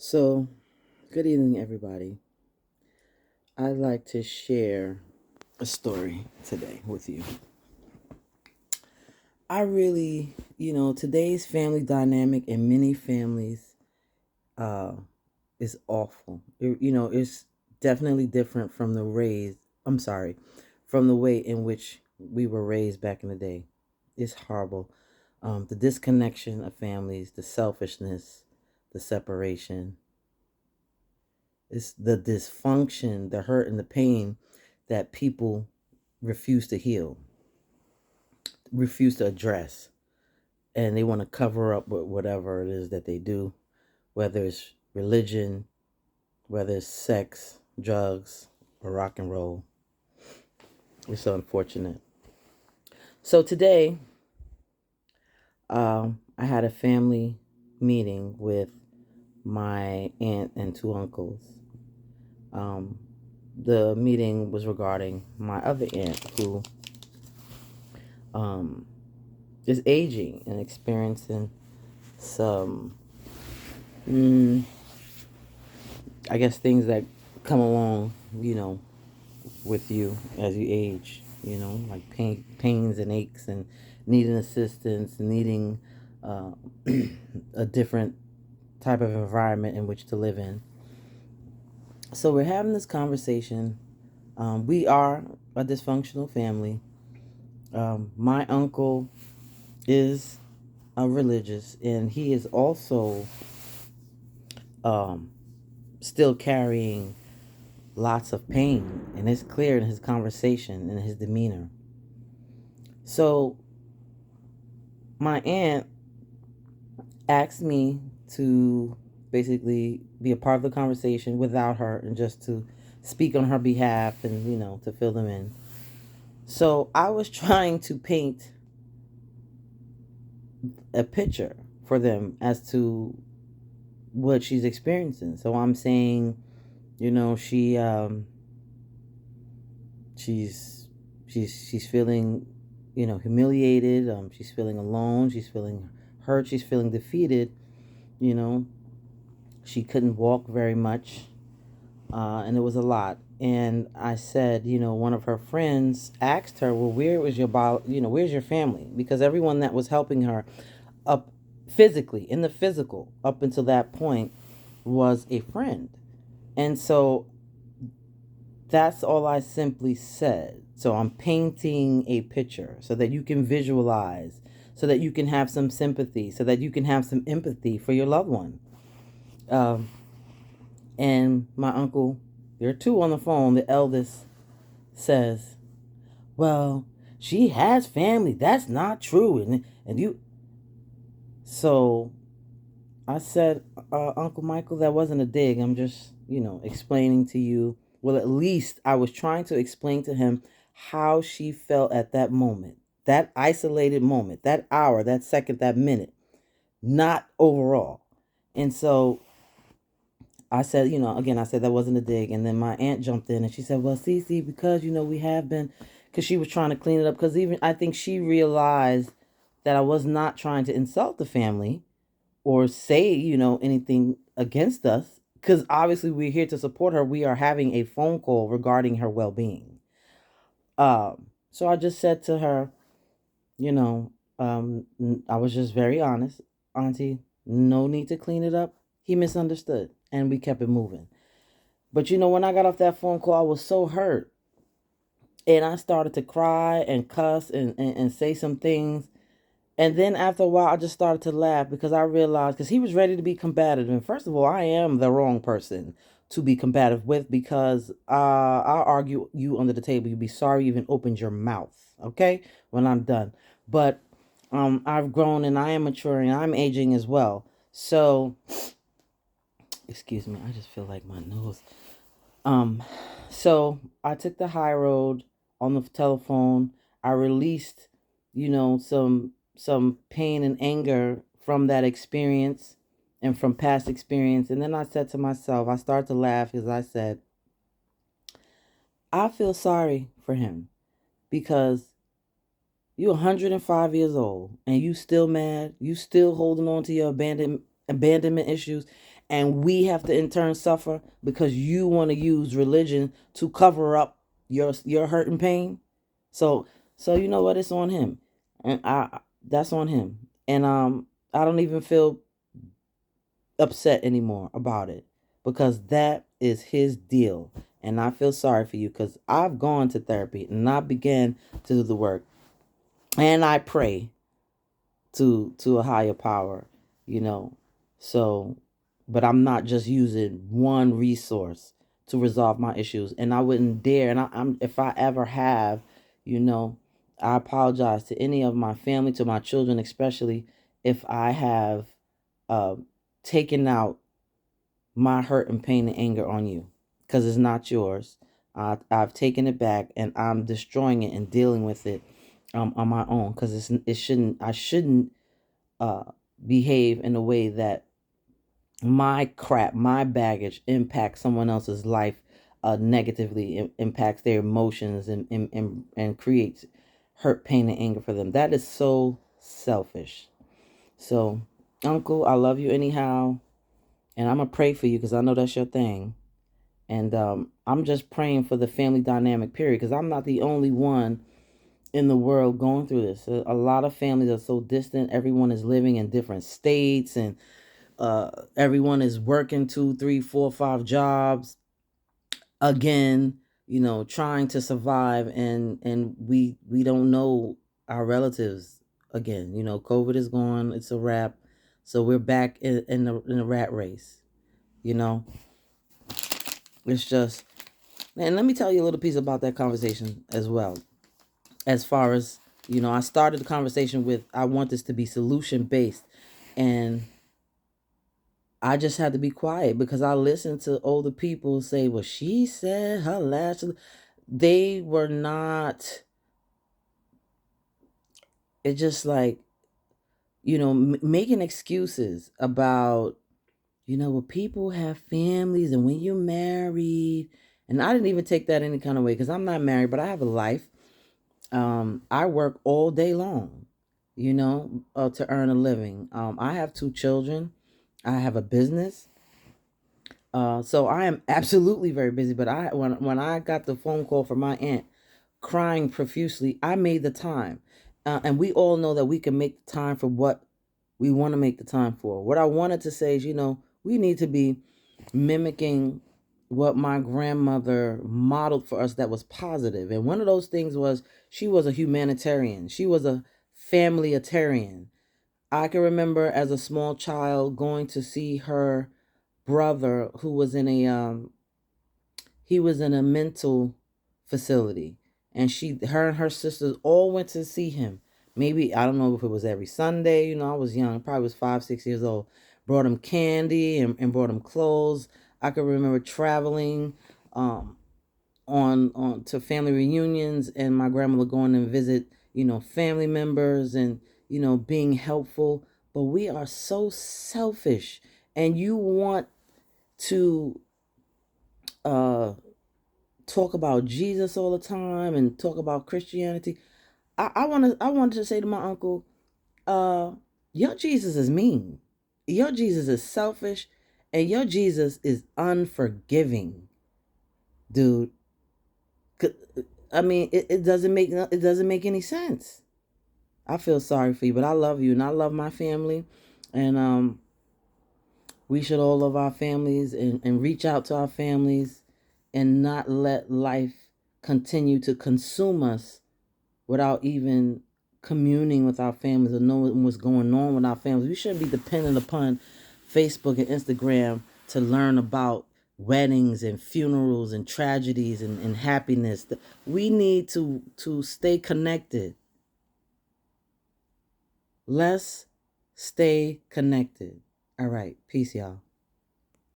So, good evening, everybody. I'd like to share a story today with you. I really, today's family dynamic in many families uh, is awful. It's definitely different from from the way in which we were raised back in the day. It's horrible. The disconnection of families, the selfishness, the separation. It's the dysfunction, the hurt, and the pain that people refuse to heal, refuse to address, and they want to cover up with whatever it is that they do, whether it's religion, whether it's sex, drugs, or rock and roll. It's so unfortunate. So today, I had a family meeting with my aunt and two uncles. Um, the meeting was regarding my other aunt who um, is aging and experiencing some, mm, I guess, things that come along, with you as you age, like pains and aches and needing assistance, needing uh, a different type of environment in which to live in. So we're having this conversation. We are a dysfunctional family. My uncle is religious, and he is also um, still carrying lots of pain, and it's clear in his conversation and his demeanor. So my aunt asked me to basically be a part of the conversation without her and just to speak on her behalf and to fill them in. So I was trying to paint a picture for them as to what she's experiencing. So I'm saying, she's she's feeling, humiliated. She's feeling alone. She's feeling hurt. She's feeling defeated. You know, she couldn't walk very much, and it was a lot. And I said, one of her friends asked her, "Well, where was your where's your family?" Because everyone that was helping her up physically in the physical up until that point was a friend, and so that's all I simply said. So I'm painting a picture so that you can visualize, so that you can have some sympathy, so that you can have some empathy for your loved one. Um, and my uncle, there are two on the phone. The eldest says, "Well, she has family. That's not true." And you. So I said, "Uncle Michael, that wasn't a dig. I'm just, explaining to you. Well, at least I was trying to explain to him how she felt at that moment, that isolated moment, that hour, that second, that minute, not overall." And so I said, again, I said that wasn't a dig. And then my aunt jumped in and she said, "Well, Cece, because, we have been," because she was trying to clean it up. Because even I think she realized that I was not trying to insult the family or say, anything against us, because obviously we're here to support her. We are having a phone call regarding her well-being. So I just said to her, you know, I was just very honest, Auntie. No need to clean it up. He misunderstood, and we kept it moving. But when I got off that phone call, I was so hurt, and I started to cry and cuss and say some things. And then after a while, I just started to laugh because I realized, because he was ready to be combative. And first of all, I am the wrong person to be combative with, because I'll argue you under the table. You'd be sorry you even opened your mouth, okay, when I'm done. But I've grown and I am maturing. I'm aging as well. So, excuse me, I just feel like my nose. Um, so I took the high road on the telephone. I released, some pain and anger from that experience and from past experience. And then I said to myself, I started to laugh as I said, I feel sorry for him because you're 105 years old and you still mad, you still holding on to your abandonment issues, and we have to in turn suffer because you want to use religion to cover up your hurt and pain. So you know what? It's on him, and I that's on him. And I don't even feel upset anymore about it because that is his deal. And I feel sorry for you because I've gone to therapy and I began to do the work, and I pray to a higher power, you know. So, but I'm not just using one resource to resolve my issues, and I wouldn't dare. And I'm if I ever have, you know, I apologize to any of my family, to my children especially, if I have uh, taken out my hurt and pain and anger on you, because it's not yours. I've taken it back and I'm destroying it and dealing with it on my own, because it shouldn't. I shouldn't uh, behave in a way that my crap, my baggage impacts someone else's life negatively, impacts their emotions, and creates hurt, pain, and anger for them. That is so selfish. So, Uncle, I love you anyhow, and I'm gonna pray for you because I know that's your thing. And I'm just praying for the family dynamic, period, because I'm not the only one in the world going through this. A lot of families are so distant. Everyone is living in different states, and everyone is working 2, 3, 4, 5 jobs again. You know, trying to survive, and we don't know our relatives again. You know, COVID is gone. It's a wrap. So we're back in the rat race. You know, it's just. And let me tell you a little piece about that conversation as well. As far as, you know, I started the conversation with, I want this to be solution based. And I just had to be quiet because I listened to older people say, well, she said her last. They were not, it's just like, you know, making excuses about, you know, well, people have families and when you're married. And I didn't even take that any kind of way because I'm not married, but I have a life. I work all day long, you know, to earn a living. I have 2 children. I have a business. So I am absolutely very busy. But when I got the phone call from my aunt crying profusely, I made the time. And we all know that we can make the time for what we want to make the time for. What I wanted to say is, you know, we need to be mimicking what my grandmother modeled for us that was positive. And one of those things was she was a humanitarian. She was a familyitarian. I can remember as a small child going to see her brother who was in a he was in a mental facility, and her and her sisters all went to see him. Maybe, I don't know if it was every Sunday. You know, I was young, probably was 5, 6 years old. Brought him candy and brought him clothes. I could remember traveling um, on to family reunions, and my grandmother going and visit, you know, family members, and, you know, being helpful. But we are so selfish, and you want to uh talk about Jesus all the time and talk about Christianity. I wanted to say to my uncle, uh, your Jesus is mean. Your Jesus is selfish, and your Jesus is unforgiving, dude. I mean, it doesn't make any sense. I feel sorry for you, but I love you and I love my family, and we should all love our families, and reach out to our families, and not let life continue to consume us without even communing with our families or knowing what's going on with our families. We shouldn't be dependent upon Facebook and Instagram to learn about weddings and funerals and tragedies and happiness. We need to stay connected. Let's stay connected. All right. Peace, y'all.